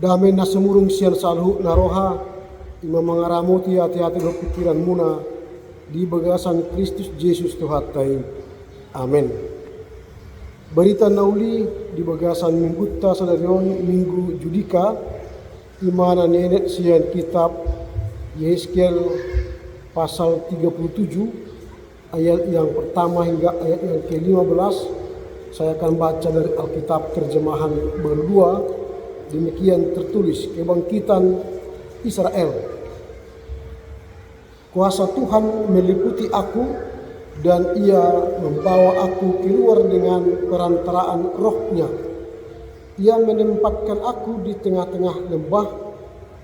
Damai na semurung sian salhu naroha ima mengaramoti hati-hati berpikiran muna di bagasan Kristus Yesus Tuhatai. Amin. Berita nauli di bagasan minggutta sadarion minggu judika imana nenek sian kitab Yehezkiel pasal 37 ayat yang pertama hingga ayat yang ke-15. Saya akan baca dari Alkitab terjemahan berdua. Demikian tertulis, kebangkitan Israel. Kuasa Tuhan meliputi aku dan ia membawa aku keluar dengan perantaraan rohnya. Ia menempatkan aku di tengah-tengah lembah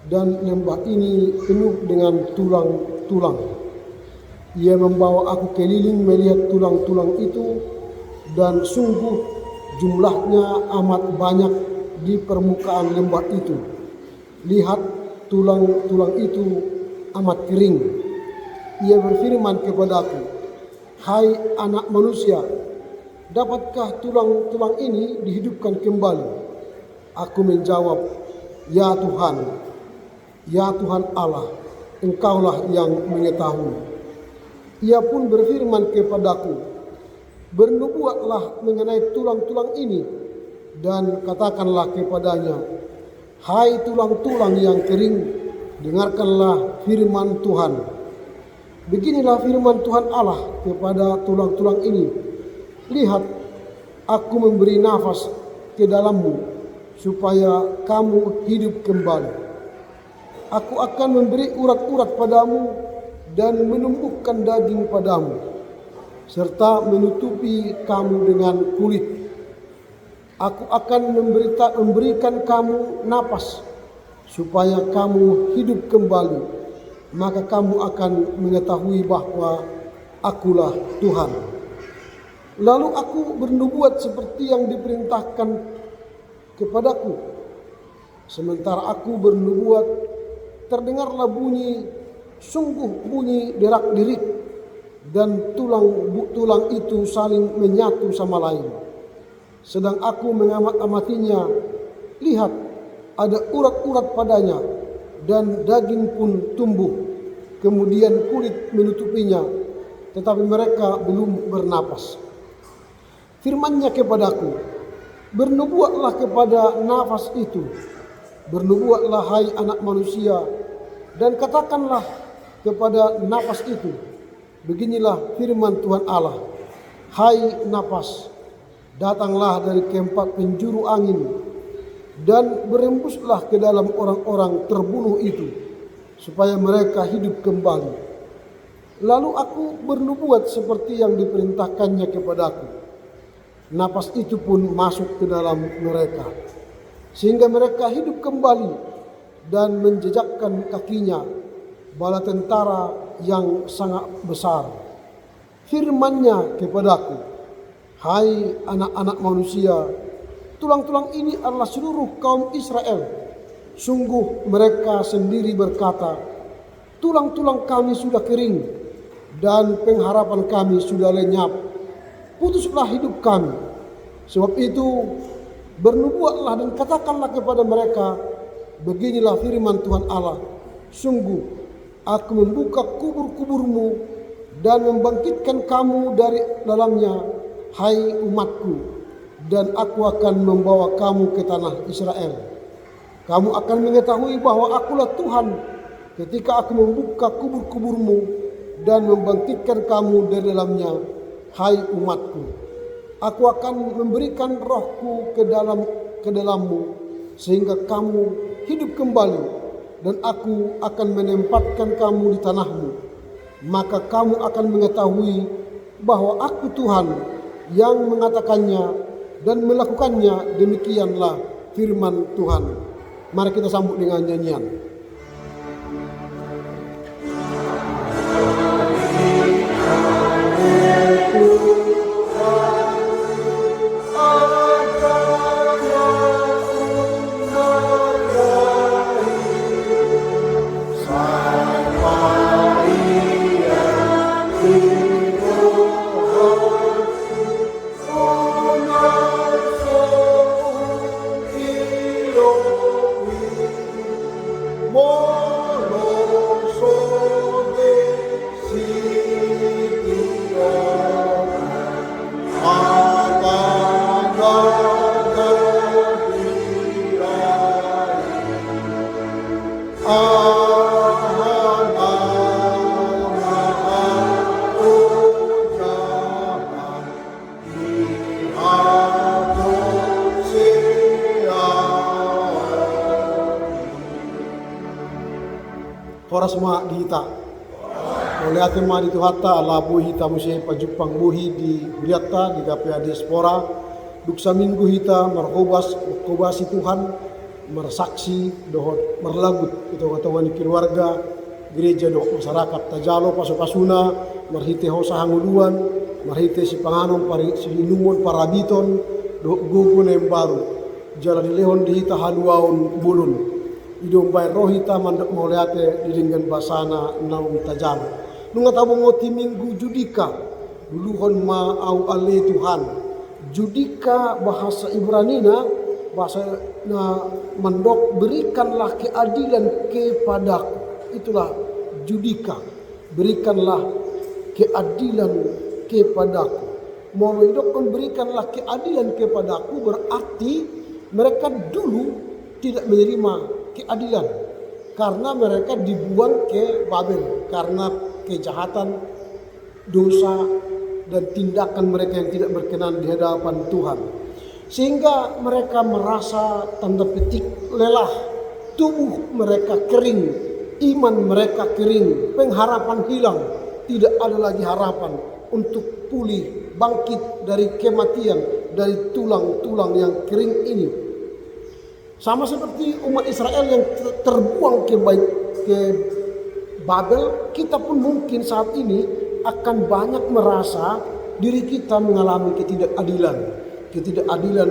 dan lembah ini penuh dengan tulang-tulang. Ia membawa aku keliling melihat tulang-tulang itu dan sungguh jumlahnya amat banyak di permukaan lembah itu. Lihat, tulang-tulang itu amat kering. Ia berfirman kepadaku, "Hai anak manusia, dapatkah tulang-tulang ini dihidupkan kembali?" Aku menjawab, "Ya Tuhan, ya Tuhan Allah, Engkaulah yang mengetahui." Ia pun berfirman kepadaku, "Bernubuatlah mengenai tulang-tulang ini dan katakanlah kepadanya, hai tulang-tulang yang kering, dengarkanlah firman Tuhan. Beginilah firman Tuhan Allah kepada tulang-tulang ini. Lihat, aku memberi nafas ke dalammu supaya kamu hidup kembali. Aku akan memberi urat-urat padamu dan menumbuhkan daging padamu, serta menutupi kamu dengan kulit. Aku akan memberikan kamu napas supaya kamu hidup kembali. Maka kamu akan mengetahui bahwa akulah Tuhan." Lalu aku bernubuat seperti yang diperintahkan kepadaku. Sementara aku bernubuat, terdengarlah bunyi, sungguh bunyi derak-derik, dan tulang itu saling menyatu sama lain. Sedang aku mengamat-amatinya, lihat, ada urat-urat padanya, dan daging pun tumbuh. Kemudian kulit menutupinya, tetapi mereka belum bernapas. Firman-Nya kepadaku, "Bernubuatlah kepada nafas itu, bernubuatlah hai anak manusia, dan katakanlah kepada nafas itu, beginilah firman Tuhan Allah, hai nafas, datanglah dari keempat penjuru angin, dan berembuslah ke dalam orang-orang terbunuh itu, supaya mereka hidup kembali." Lalu aku bernubuat seperti yang diperintahkannya kepadaku. Napas itu pun masuk ke dalam mereka, sehingga mereka hidup kembali dan menjejakkan kakinya bala tentara yang sangat besar. Firman-Nya kepadaku, "Hai anak-anak manusia, tulang-tulang ini adalah seluruh kaum Israel. Sungguh mereka sendiri berkata, tulang-tulang kami sudah kering dan pengharapan kami sudah lenyap. Putuslah hidup kami. Sebab itu bernubuatlah dan katakanlah kepada mereka, beginilah firman Tuhan Allah. Sungguh aku membuka kubur-kuburmu dan membangkitkan kamu dari dalamnya, hai umatku. Dan aku akan membawa kamu ke tanah Israel. Kamu akan mengetahui bahwa akulah Tuhan ketika aku membuka kubur-kuburmu dan membangkitkan kamu dari dalamnya, hai umatku. Aku akan memberikan rohku ke dalammu sehingga kamu hidup kembali, dan aku akan menempatkan kamu di tanahmu. Maka kamu akan mengetahui bahwa aku Tuhan yang mengatakannya dan melakukannya. Demikianlah firman Tuhan. Mari kita sambut dengan nyanyian. kita. Oleh ate mari tu hatta labu hita musye pajupang buhi di Huriata di KPA Diaspora. Duksa minggu hita markobasi Tuhan, mersaksi dohot merlagut itu katawan keluarga gereja doh masyarakat tajalo paso-pasuna marhite hosa hanguluan marhite si panganom pari si inumon parabiton doh gugun yang baru jalan lehon di hita haluaun bulun idong bay rohita mandak mauleate dilinggan basana naung tajalo nunga tabong ngoti minggu judika duluhon ma au ale Tuhan judika bahasa Ibranina bahasa mendok berikanlah keadilan kepadaku, itulah judika, berikanlah keadilan kepadaku. Mau idokkan berikanlah keadilan kepadaku berarti mereka dulu tidak menerima keadilan karena mereka dibuang ke Babel karena kejahatan, dosa dan tindakan mereka yang tidak berkenan di hadapan Tuhan. Sehingga mereka merasa tanda petik lelah, tubuh mereka kering, iman mereka kering, pengharapan hilang, tidak ada lagi harapan untuk pulih, bangkit dari kematian, dari tulang-tulang yang kering ini. Sama seperti umat Israel yang terbuang ke Babel, kita pun mungkin saat ini akan banyak merasa diri kita mengalami ketidakadilan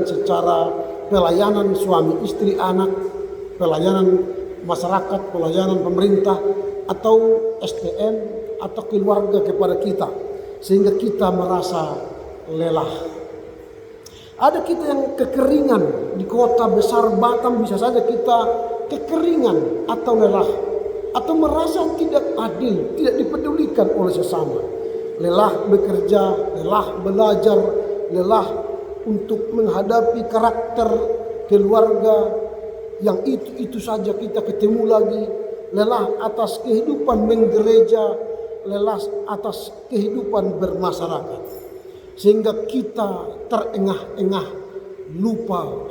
secara pelayanan suami istri anak, pelayanan masyarakat, pelayanan pemerintah atau STM atau keluarga kepada kita sehingga kita merasa lelah. Ada kita yang kekeringan di kota besar Batam, bisa saja kita kekeringan atau lelah atau merasa tidak adil, tidak dipedulikan oleh sesama. Lelah bekerja, lelah belajar, lelah untuk menghadapi karakter keluarga yang itu saja kita ketemu lagi, lelah atas kehidupan menggereja, lelah atas kehidupan bermasyarakat, sehingga kita terengah-engah,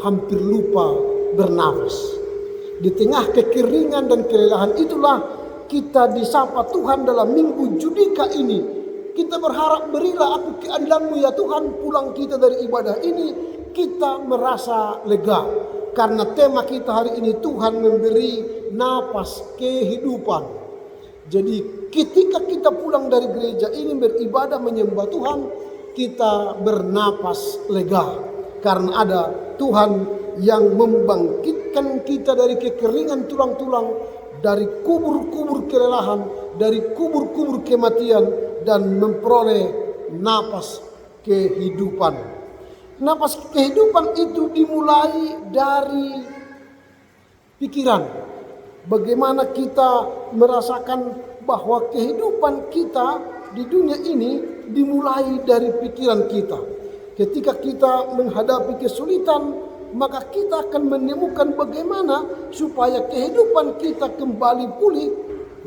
hampir lupa bernafas. Di tengah kekeringan dan kelelahan itulah kita disapa Tuhan dalam minggu Judika ini. Kita berharap berilah aku keadilan-Mu ya Tuhan, pulang kita dari ibadah ini kita merasa lega. Karena tema kita hari ini Tuhan memberi napas kehidupan. Jadi ketika kita pulang dari gereja ini beribadah menyembah Tuhan, kita bernapas lega. Karena ada Tuhan yang membangkitkan kita dari kekeringan tulang-tulang, dari kubur-kubur kelelahan, dari kubur-kubur kematian, dan memperoleh napas kehidupan. Napas kehidupan itu dimulai dari pikiran. Bagaimana kita merasakan bahwa kehidupan kita di dunia ini dimulai dari pikiran kita. Ketika kita menghadapi kesulitan, maka kita akan menemukan bagaimana supaya kehidupan kita kembali pulih.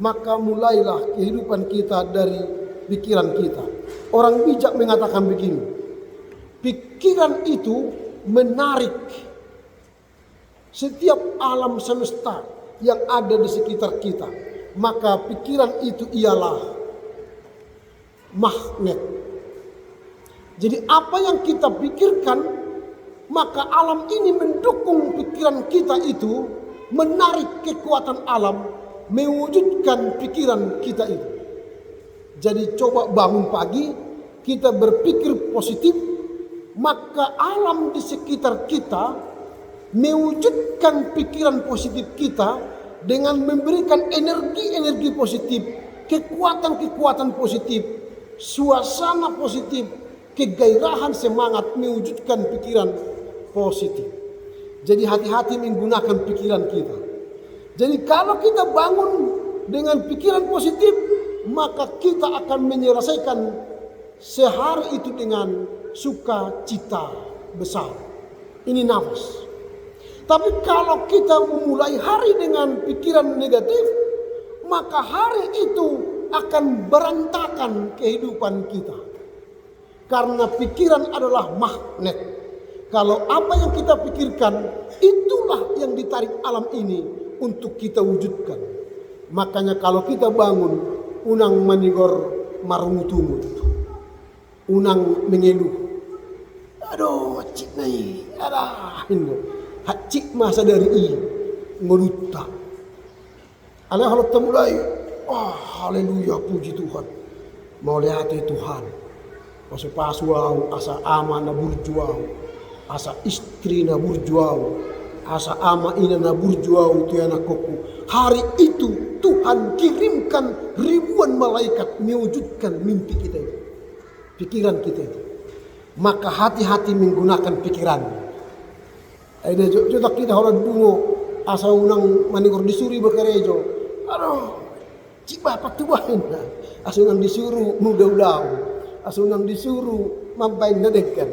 Maka mulailah kehidupan kita dari pikiran kita. Orang bijak mengatakan begini, pikiran itu menarik setiap alam semesta yang ada di sekitar kita. Maka pikiran itu ialah magnet. Jadi apa yang kita pikirkan, maka alam ini mendukung pikiran kita itu, menarik kekuatan alam, mewujudkan pikiran kita itu. Jadi coba bangun pagi, kita berpikir positif, maka alam di sekitar kita mewujudkan pikiran positif kita dengan memberikan energi-energi positif, kekuatan-kekuatan positif, suasana positif, kegairahan semangat mewujudkan pikiran positif. Jadi hati-hati menggunakan pikiran kita. Jadi kalau kita bangun dengan pikiran positif, maka kita akan menyelesaikan sehari itu dengan sukacita besar. Ini nafas. Tapi kalau kita memulai hari dengan pikiran negatif, maka hari itu akan berantakan kehidupan kita. Karena pikiran adalah magnet. Kalau apa yang kita pikirkan, itulah yang ditarik alam ini untuk kita wujudkan. Makanya kalau kita bangun, unang manigor marungutumut, unang mengeluh. Aduh, cik nai, ada ini, cik masa dari i ngeluta. Alih kalau temulai, haleluya, puji Tuhan. Mau lihat Tuhan. Masa pasuau, asa ama na burjuau, asa istri na burjuau, asa ama ina na burjuau itu anak koku. Hari itu Tuhan kirimkan ribuan malaikat mewujudkan mimpi kita itu, pikiran kita itu. Maka hati-hati menggunakan pikiran. Ada jodoh kita orang bungo asa unang manigor disuri bekerejo. Aduh, cibah patubahin. Asa unang disuruh muda-udau. Asunang disuruh mampain nadekan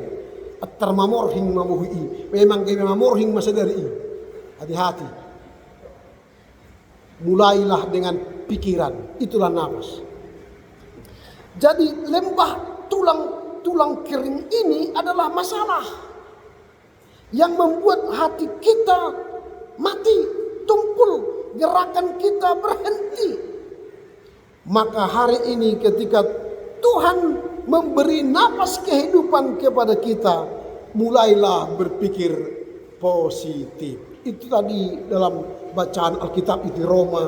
atar mamorhing mamuhui memang kaya mamorhing masadari. Hati-hati, mulailah dengan pikiran, itulah nafas. Jadi lembah tulang kering ini adalah masalah yang membuat hati kita mati, tumpul, gerakan kita berhenti. Maka hari ini ketika Tuhan memberi napas kehidupan kepada kita, mulailah berpikir positif. Itu tadi dalam bacaan Alkitab itu Roma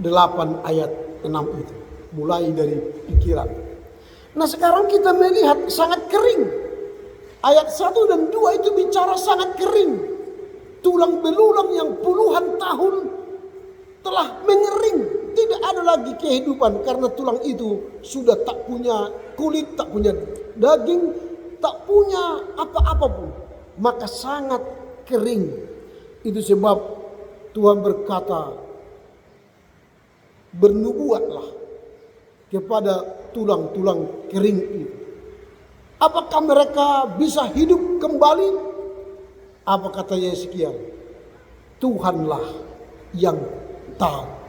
8 ayat 6 itu. Mulai dari pikiran. Nah sekarang kita melihat sangat kering. Ayat 1 dan 2 itu bicara sangat kering. Tulang belulang yang puluhan tahun telah mengering. Tidak ada lagi kehidupan karena tulang itu sudah tak punya kulit, tak punya daging, tak punya apa-apa pun. Maka sangat kering. Itu sebab Tuhan berkata, bernubuatlah kepada tulang-tulang kering itu. Apakah mereka bisa hidup kembali? Apa kata Yeskiel? Tuhanlah yang tahu.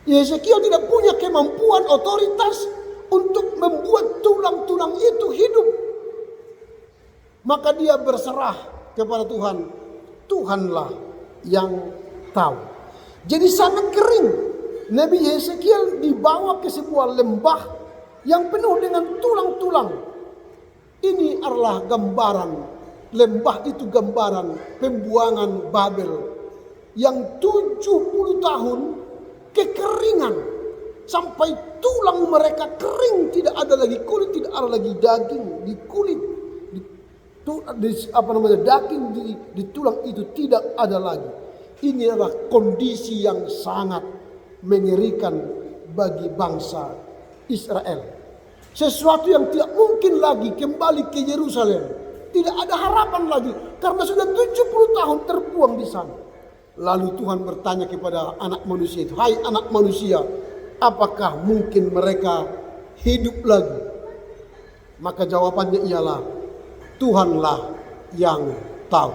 Yeskiel tidak punya kemampuan otoritas untuk membuat tulang-tulang itu hidup. Maka dia berserah kepada Tuhan. Tuhanlah yang tahu. Jadi sangat kering. Nabi Yeskiel dibawa ke sebuah lembah yang penuh dengan tulang-tulang. Ini adalah gambaran. Lembah itu gambaran pembuangan Babel. Yang 70 tahun kekeringan sampai tulang mereka kering, tidak ada lagi kulit, tidak ada lagi daging di kulit, daging di tulang itu tidak ada lagi. Ini adalah kondisi yang sangat mengerikan bagi bangsa Israel. Sesuatu yang tidak mungkin lagi kembali ke Yerusalem. Tidak ada harapan lagi karena sudah 70 tahun terbuang di sana. Lalu Tuhan bertanya kepada anak manusia itu, hai anak manusia, apakah mungkin mereka hidup lagi? Maka jawabannya ialah, Tuhanlah yang tahu.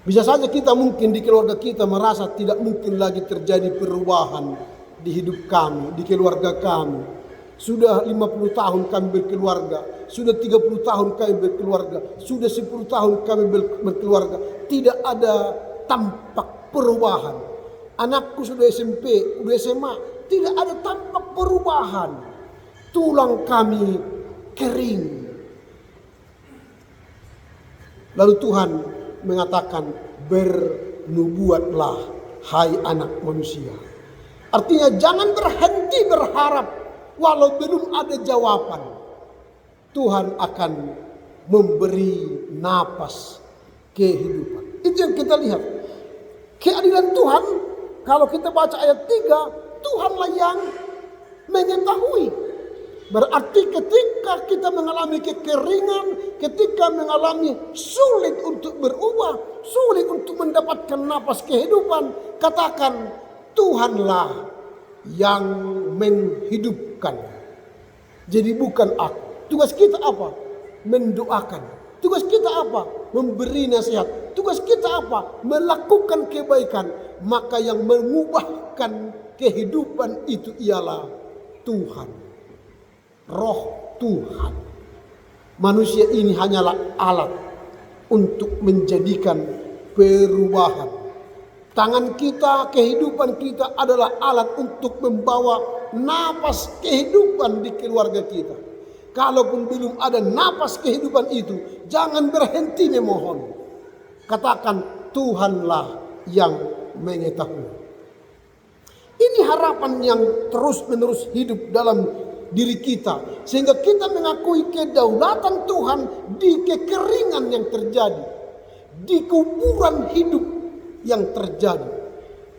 Bisa saja kita mungkin di keluarga kita merasa tidak mungkin lagi terjadi perubahan di hidup kami, di keluarga kami. Sudah 50 tahun kami berkeluarga, sudah 30 tahun kami berkeluarga, sudah 10 tahun kami berkeluarga. Tidak ada tampak perubahan. Anakku sudah SMP, sudah SMA, tidak ada tampak perubahan. Tulang kami kering. Lalu Tuhan mengatakan, bernubuatlah hai anak manusia. Artinya jangan berhenti berharap walau belum ada jawaban. Tuhan akan memberi napas kehidupan. Itu yang kita lihat. Keadilan Tuhan, kalau kita baca ayat 3, Tuhanlah yang mengetahui. Berarti ketika kita mengalami kekeringan, ketika mengalami sulit untuk berubah, sulit untuk mendapatkan napas kehidupan, katakan Tuhanlah yang menghidupkan. Jadi bukan aku. Tugas kita apa? Mendoakan. Tugas kita apa? Memberi nasihat. Tugas kita apa? Melakukan kebaikan. Maka yang mengubahkan kehidupan itu ialah Tuhan. Roh Tuhan. Manusia ini hanyalah alat untuk menjadikan perubahan. Tangan kita, kehidupan kita adalah alat untuk membawa napas kehidupan di keluarga kita. Kalaupun belum ada napas kehidupan itu, jangan berhenti memohon. Katakan, Tuhanlah yang mengetahui. Ini harapan yang terus-menerus hidup dalam diri kita. Sehingga kita mengakui kedaulatan Tuhan di kekeringan yang terjadi. Di kuburan hidup yang terjadi.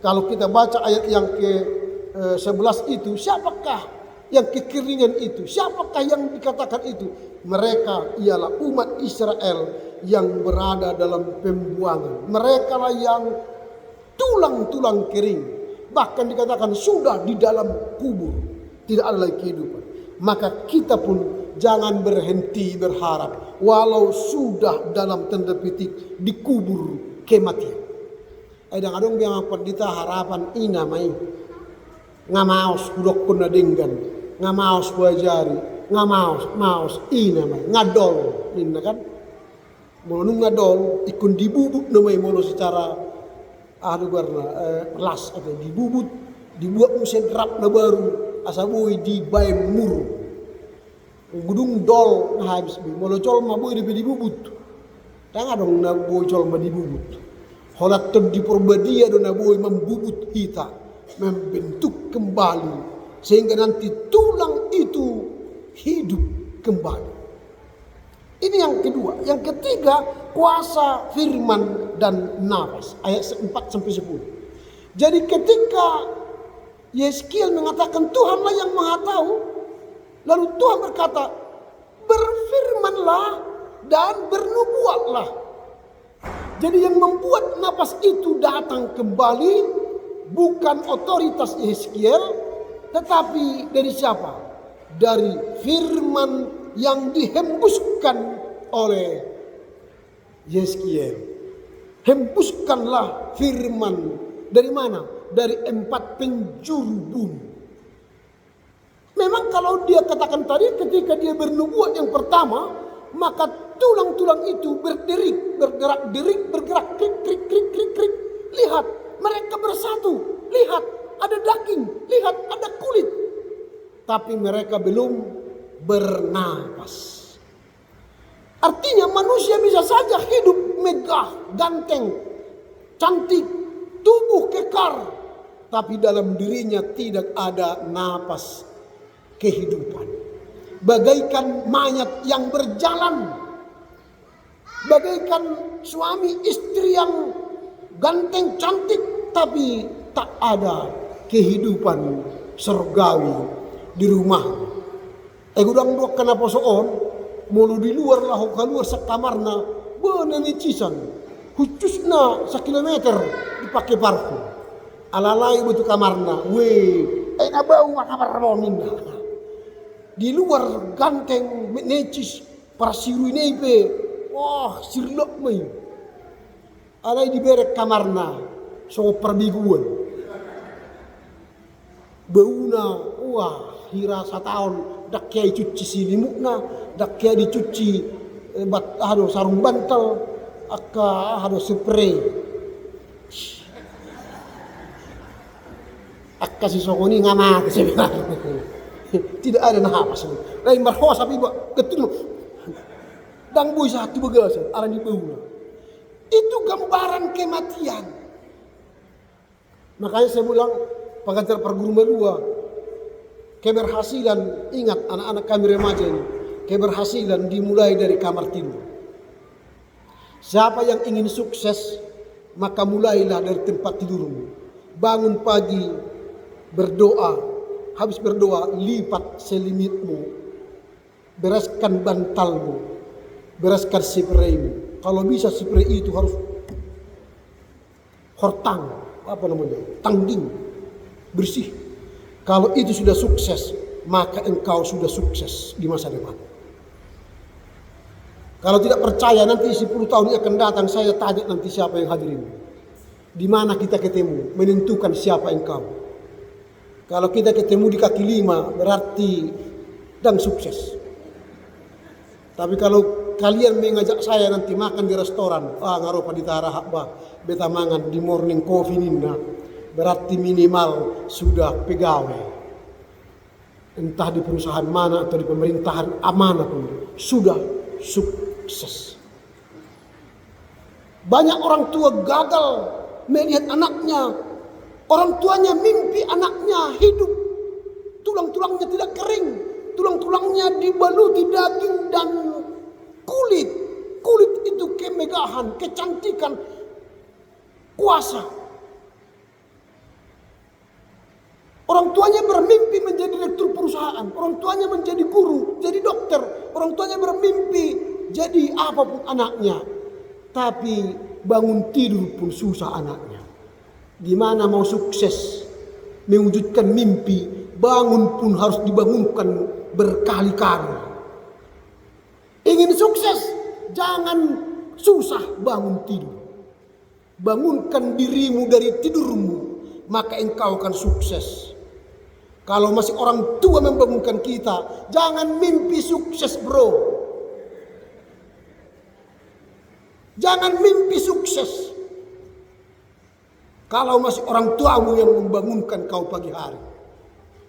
Kalau kita baca ayat yang ke-11 itu, siapakah yang kekeringan itu? Siapakah yang dikatakan itu? Mereka ialah umat Israel yang berada dalam pembuangan. Mereka lah yang tulang-tulang kering. Bahkan dikatakan sudah di dalam kubur. Tidak ada lagi kehidupan. Maka kita pun jangan berhenti berharap. Walau sudah dalam tanda petik dikubur kematian. Kadang-kadang biang pendeta harapan ina mai. Ngamaos kudok pun nadinggan. Ngamaos buajari. Ngamaos ina mai. Ngadol. Ini kan. Mono ngadol ikun dibubut namai mono secara las atau dibubut. Dibuat mesin rap na baru. Asabui di bayi muru. Gudung dol na habis bi. Mono col ma boy di bubut. Tanga dong na boy col ma dibubut. Holat di perbadia dona boy membubut kita, membentuk kembali sehingga nanti tulang itu hidup kembali. Ini yang kedua. Yang ketiga, kuasa firman dan nafas. Ayat 4 sampai 10. Jadi ketika Yeskiel mengatakan Tuhanlah yang Maha Tahu, lalu Tuhan berkata, berfirmanlah dan bernubuatlah. Jadi yang membuat napas itu datang kembali bukan otoritas Yeskiel, tetapi dari siapa? Dari firman yang dihembuskan oleh Yeskiel. Hembuskanlah firman dari mana? Dari 4 penjuru bumi. Memang kalau dia katakan tadi ketika dia bernubuat yang pertama, maka tulang-tulang itu berderik, bergerak-derik, bergerak, krik, krik, krik, krik, krik. Lihat, mereka bersatu. Lihat, ada daging. Lihat, ada kulit. Tapi mereka belum bernapas. Artinya manusia bisa saja hidup megah, ganteng, cantik, tubuh kekar. Tapi dalam dirinya tidak ada napas kehidupan. Bagaikan mayat yang berjalan. Bagaikan suami istri yang ganteng cantik tapi tak ada kehidupan surgawi di rumah. Gudang dua kenapa soon mulu di luar lah keluar sekamarna bener nicisan khususnya sekilometer dipakai parfum alalai betul kamarna bau kamar romin di luar ganteng necis para siru nepe wah sirlok mai alai diberek kamarna so perbiguan bauna wah hira satahun dak kiai cuci silimukna dak kiai dicuci sarung bantal akka spray akka si sokoni ngama sebenarnya. Tidak ada napas. Lain marhosa tapi ketul. Dang boy satu begas ala di bawah. Itu gambaran kematian. Makanya saya bilang pengajar perguru melua keberhasilan, ingat anak-anak kami remaja ini, keberhasilan dimulai dari kamar tidur. Siapa yang ingin sukses maka mulailah dari tempat tidurmu. Bangun pagi berdoa. Habis berdoa, lipat selimitmu, bereskan bantalmu, bereskan spraymu. Kalau bisa spray itu harus hortang, tangding, bersih. Kalau itu sudah sukses, maka engkau sudah sukses di masa depan. Kalau tidak percaya nanti 10 tahun yang akan datang saya tanya nanti siapa yang hadirin. Di mana kita ketemu, menentukan siapa engkau. Kalau kita ketemu di kaki 5 berarti dan sukses. Tapi kalau kalian mengajak saya nanti makan di restoran, ngaruh di tarah beta mangan di morning coffee nina, berarti minimal sudah pegawai. Entah di perusahaan mana atau di pemerintahan mana pun, sudah sukses. Banyak orang tua gagal melihat anaknya. Orang tuanya mimpi anaknya hidup, tulang-tulangnya tidak kering, tulang-tulangnya dibaluti daging dan kulit. Kulit itu kemegahan, kecantikan, kuasa. Orang tuanya bermimpi menjadi direktur perusahaan, orang tuanya menjadi guru, jadi dokter, orang tuanya bermimpi jadi apapun anaknya. Tapi bangun tidur pun susah anaknya. Gimana mau sukses mewujudkan mimpi, bangun pun harus dibangunkan berkali-kali. Ingin sukses, jangan susah bangun tidur. Bangunkan dirimu dari tidurmu, maka engkau akan sukses. Kalau masih orang tua membangunkan kita, jangan mimpi sukses bro. Jangan mimpi sukses. Kalau masih orang tuamu yang membangunkan kau pagi hari,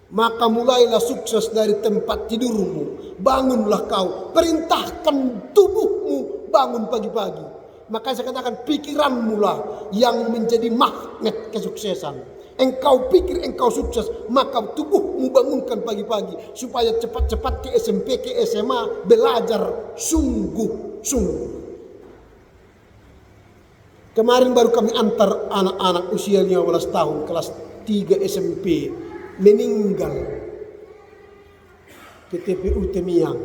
maka mulailah sukses dari tempat tidurmu. Bangunlah kau, perintahkan tubuhmu bangun pagi-pagi. Maka saya katakan pikiranmu lah yang menjadi magnet kesuksesan. Engkau pikir engkau sukses, maka tubuhmu bangunkan pagi-pagi supaya cepat-cepat ke SMP, ke SMA belajar sungguh-sungguh. Kemarin baru kami antar anak-anak usia 15 tahun kelas 3 SMP meninggal ke TPU Temiang.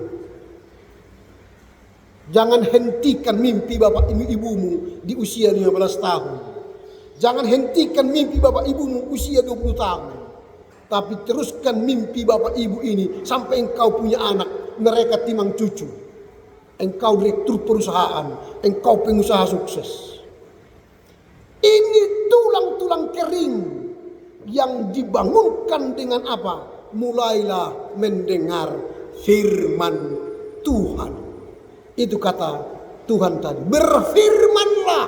Jangan hentikan mimpi bapak ibumu di usia 15 tahun. Jangan hentikan mimpi bapak ibumu usia 20 tahun. Tapi teruskan mimpi bapak ibu ini sampai engkau punya anak, mereka timang cucu. Engkau direktur perusahaan, engkau pengusaha sukses. Ini tulang-tulang kering yang dibangunkan dengan apa? Mulailah mendengar firman Tuhan. Itu kata Tuhan tadi. Berfirmanlah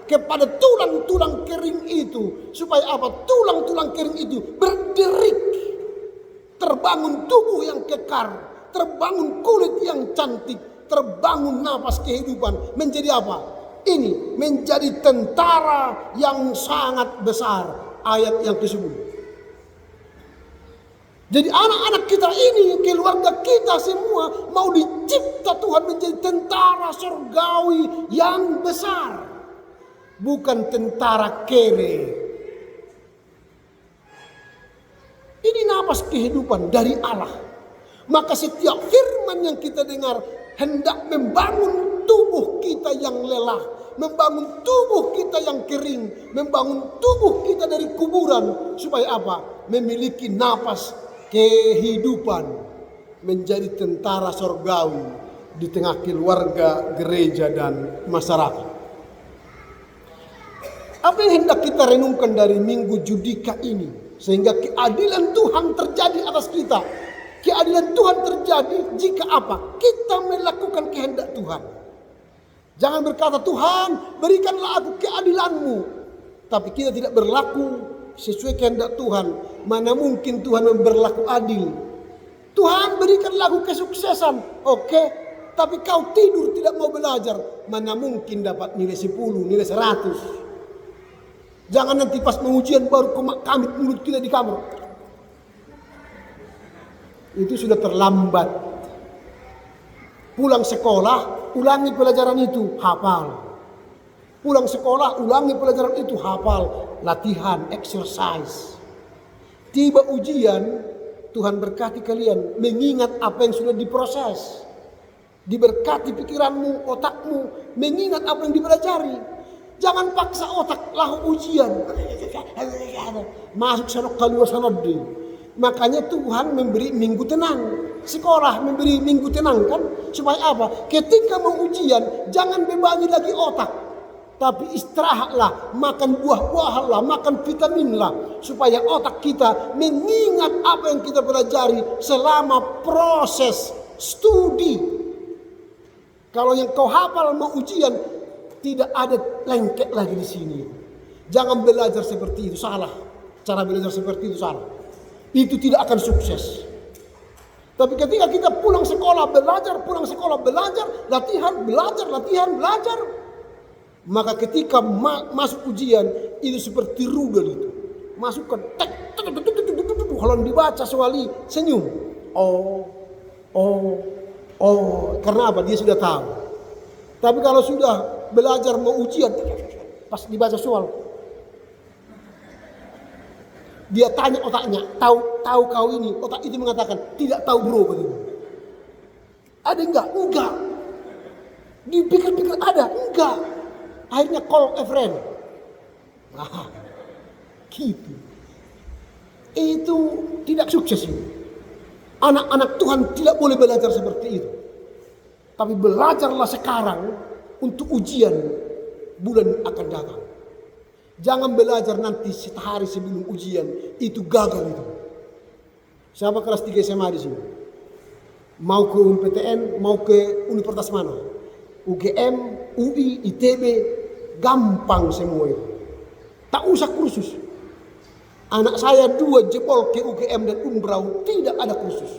kepada tulang-tulang kering itu. Supaya apa? Tulang-tulang kering itu berderik. Terbangun tubuh yang kekar. Terbangun kulit yang cantik. Terbangun napas kehidupan. Menjadi apa? Ini menjadi tentara yang sangat besar. Ayat yang ke-10. Jadi anak-anak kita ini, keluarga kita semua mau dicipta Tuhan menjadi tentara surgawi yang besar. Bukan tentara kere. Ini napas kehidupan dari Allah. Maka setiap firman yang kita dengar hendak membangun tubuh kita yang lelah, membangun tubuh kita yang kering, membangun tubuh kita dari kuburan. Supaya apa? Memiliki napas kehidupan, menjadi tentara surgawi di tengah keluarga, gereja, dan masyarakat. Apa yang hendak kita renungkan dari minggu Judika ini? Sehingga keadilan Tuhan terjadi atas kita. Keadilan Tuhan terjadi jika apa? Kita melakukan kehendak Tuhan. Jangan berkata, Tuhan berikanlah aku keadilanmu. Tapi kita tidak berlaku sesuai kehendak Tuhan. Mana mungkin Tuhan berlaku adil. Tuhan berikanlah aku kesuksesan. Oke, tapi kau tidur tidak mau belajar. Mana mungkin dapat nilai 10, nilai 100. Jangan nanti pas pengujian baru kamit mulut kita di kamar. Itu sudah terlambat. Pulang sekolah, ulangi pelajaran itu, hafal. Pulang sekolah, ulangi pelajaran itu, hafal. Latihan, exercise. Tiba ujian, Tuhan berkati kalian mengingat apa yang sudah diproses. Diberkati pikiranmu, otakmu, mengingat apa yang dipelajari. Jangan paksa otak, lahu ujian. Masuk sanok keluar sanok deh. Makanya Tuhan memberi minggu tenang. Sekolah memberi minggu tenang kan? Supaya apa? Ketika mau ujian, jangan bebani lagi otak. Tapi istirahatlah, makan buah-buahanlah, makan vitaminlah. Supaya otak kita mengingat apa yang kita pelajari selama proses studi. Kalau yang kau hafal mau ujian, tidak ada lengket lagi di sini. Jangan belajar seperti itu, salah. Cara belajar seperti itu salah. Itu tidak akan sukses. Tapi ketika kita pulang sekolah belajar, latihan, belajar. Maka ketika masuk ujian, itu seperti rudal itu. Masukkan, kalau dibaca soal senyum. Karena apa? Dia sudah tahu. Tapi kalau sudah belajar mau ujian, pas dibaca soal, dia tanya otaknya, tahu kau ini? Otak itu mengatakan, tidak tahu bro. Begitu. Ada enggak? Enggak. Dipikir-pikir ada? Enggak. Akhirnya call a friend. Gitu. Itu tidak sukses ini. Anak-anak Tuhan tidak boleh belajar seperti itu. Tapi belajarlah sekarang untuk ujian bulan akan datang. Jangan belajar nanti sehari sebelum ujian, itu gagal itu. Siapa kelas 3 SMA di sini? Mau ke UNPTN, mau ke universitas mana? UGM, UI, ITB, gampang semua itu. Tak usah kursus. Anak saya 2 jebol ke UGM dan Umbrau, tidak ada kursus.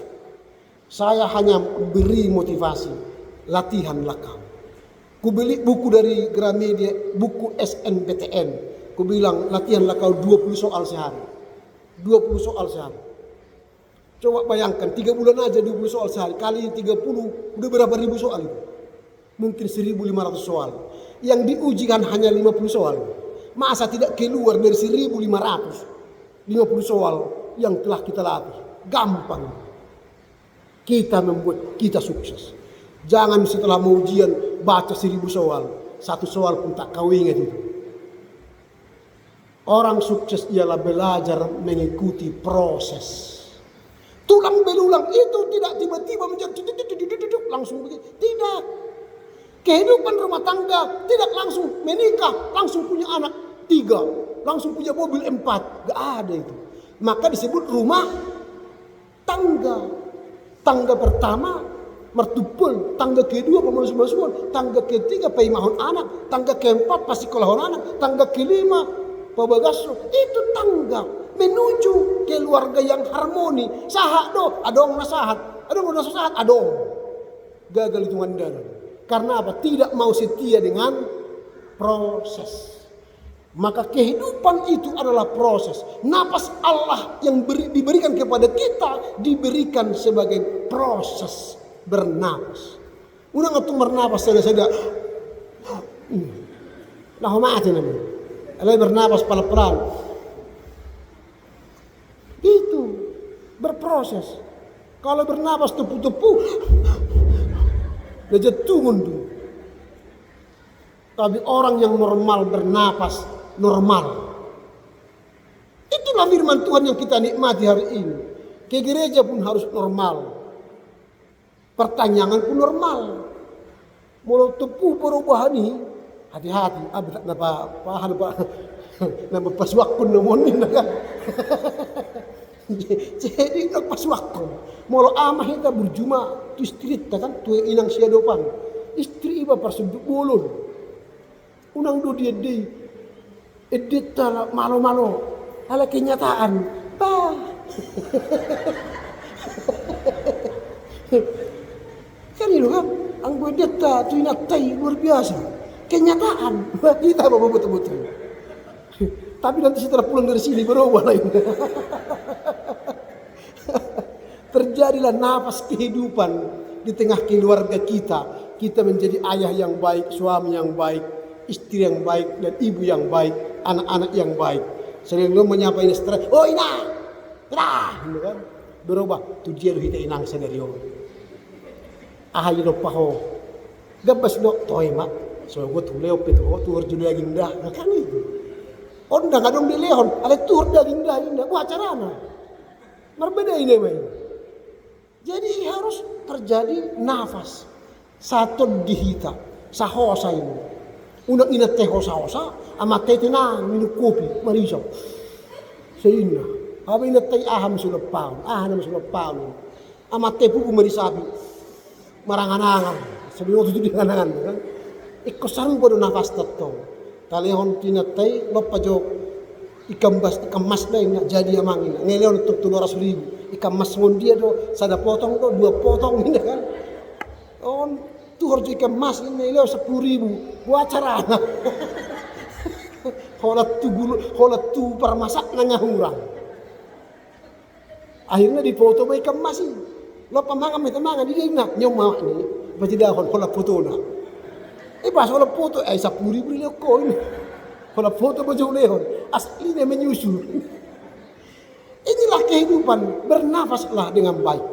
Saya hanya beri motivasi, latihanlah kau. Ku beli buku dari Gramedia, buku SNBTN. Ku bilang latihanlah kau 20 soal sehari. 20 soal sehari. Coba bayangkan 3 bulan aja 20 soal sehari. Kali 30 udah berapa ribu soal itu? Mungkin 1.500 soal. Yang diujikan hanya 50 soal. Masa tidak keluar dari 1.550 soal yang telah kita latih. Gampang. Kita membuat kita sukses. Jangan setelah mau ujian baca 1.000 soal. 1 soal pun tak kau ingat itu. Orang sukses ialah belajar mengikuti proses. Tulang belulang itu tidak tiba-tiba menjadi langsung begitu. Tidak. Kehidupan rumah tangga tidak langsung menikah, langsung punya anak 3, langsung punya mobil 4. Gak ada itu. Maka disebut rumah tangga. Tangga pertama mertupul, tangga kedua pemanus-mansuan, tangga ketiga paimahon anak, tangga keempat pasikolahon anak, tangga kelima pabagaso. Itu tangga menuju keluarga yang harmoni. Sahat do, adong nasahat, adong nasahat, adong. Gagal itu mandana. Karena apa? Tidak mau setia dengan proses. Maka kehidupan itu adalah proses. Napas Allah yang diberikan kepada kita diberikan sebagai proses bernapas. Unang atong bernapas sada-sada. Nah, mati naman. Alay bernapas pelan-pelan. Itu berproses. Kalau bernapas tepu-tepu, jatuh mundur. Tapi orang yang normal bernapas normal. Itulah firman Tuhan yang kita nikmati hari ini. Ke gereja pun harus normal. Pertanyaan pun normal. Mau tepu perubahan ini, hati-hati. Tak nama pas waktu nemonin kan. Jadi pas waktu. Mau amah kita berjuma tu istri kan tu inang sia depan. Istri iba persuduk bolon. Unang do dia edit malo-malo. Ala kenyataan. Kan itu kan, ang bedeta tu inatai luar biasa. Kenyataan, kita bawa betul-betul. Tapi nanti setelah pulang dari sini berubah lain. Terjadilah nafas kehidupan di tengah keluarga kita. Kita menjadi ayah yang baik, suami yang baik, istri yang baik, dan ibu yang baik, anak-anak yang baik. Sering lu menyapa ini stres, oh ina, kan? Berubah, tu dia lu hita inang senario. Ahayi do paho, gabas do toy mak, so gue tuh leo petu, tuh judul lagi indah, kan itu. Onda ngadong di lehon, ada tuh daging indah, wah carana. Berbeda ini main. Jadi harus terjadi nafas. Satu dihita, sahosa ini. Unang ina teh hosa-hosa, ama teh tenang minum kopi, marisau. Sehingga, ama ina teh aham sudah paun, ama teh pupu marisabi, marangan-angan. Sebelum itu diangan-angan, kan? Ikut sarung pada nafas tetong. talehon tinatai lo pajok ikan mas dai nak jadi amangin ngeleon untuk 200.000 ikan mas dia do sada potong do 2 potong ini kan on tu harus ikan mas ini ngeleon 10.000 buat cara holat tu permasak nanya hurang akhirnya dipoto ba ikan mas ini lo pamangan may tamangan di nak nyoma ini baca dahon holat foto na pas holat foto 10.000 beli ko ini holat foto baju lehon aslinya menyusul. Inilah kehidupan, bernafaslah dengan baik.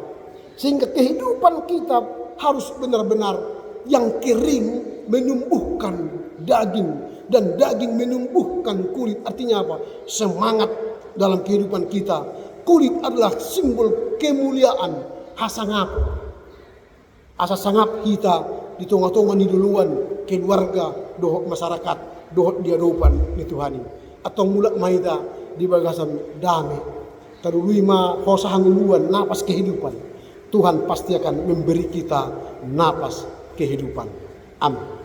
Sehingga kehidupan kita harus benar-benar yang kering menumbuhkan daging dan daging menumbuhkan kulit. Artinya apa? Semangat dalam kehidupan kita. Kulit adalah simbol kemuliaan. Hasangap. Asa sangap kita di tengah-tengah ni duluan keluarga dohok masyarakat dohok diadopan ni Tuhan. Atau mulak maida di bagasan damai terului ma hosa hanguluan napas kehidupan Tuhan pasti akan memberi kita napas kehidupan. Amin.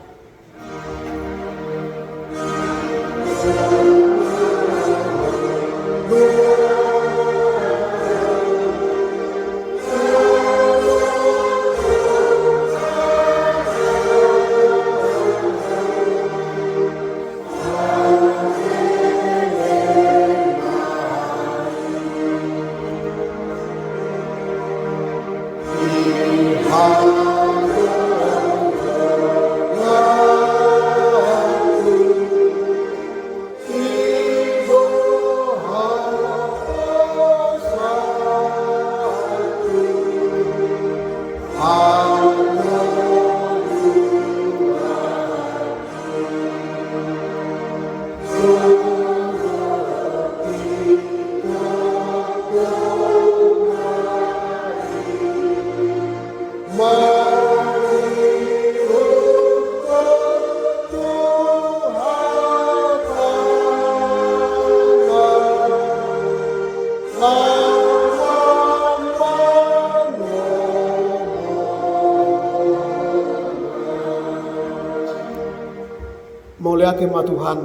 Mauliake ma Tuhan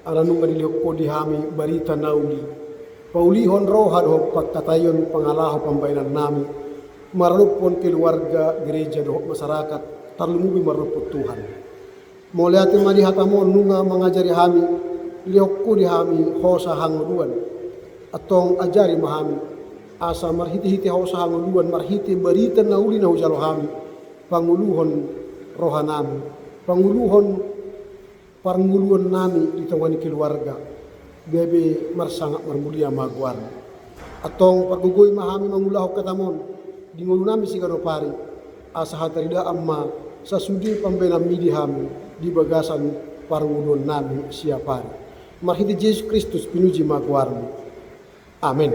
aranung ngadiliok ko dihami barita nauli paulihon roha dohok pagkatayon pangalaho pambainan nami marupon keluarga gereja dohok masyarakat tarlumubi marupot Tuhan mauliake ma dihatamon nunga mengajari hami liok ko dihami hosa hanguluan atong ajari mahami asa marhiti-hiti hosa hanguluan marhiti barita nauli na hujalo hami panguluhon roha nami panguluhon parnguluan nami di tengah keluarga bebe marsangat marmulia maguar atong pagugoy mahami mangulah katamon di ngulu nami sigaro pari asa hatarida amma sa sudi pambenam midi hami di bagasan parnguluan nami siapari marhiti Yesus Kristus pinuji maguarmu amin.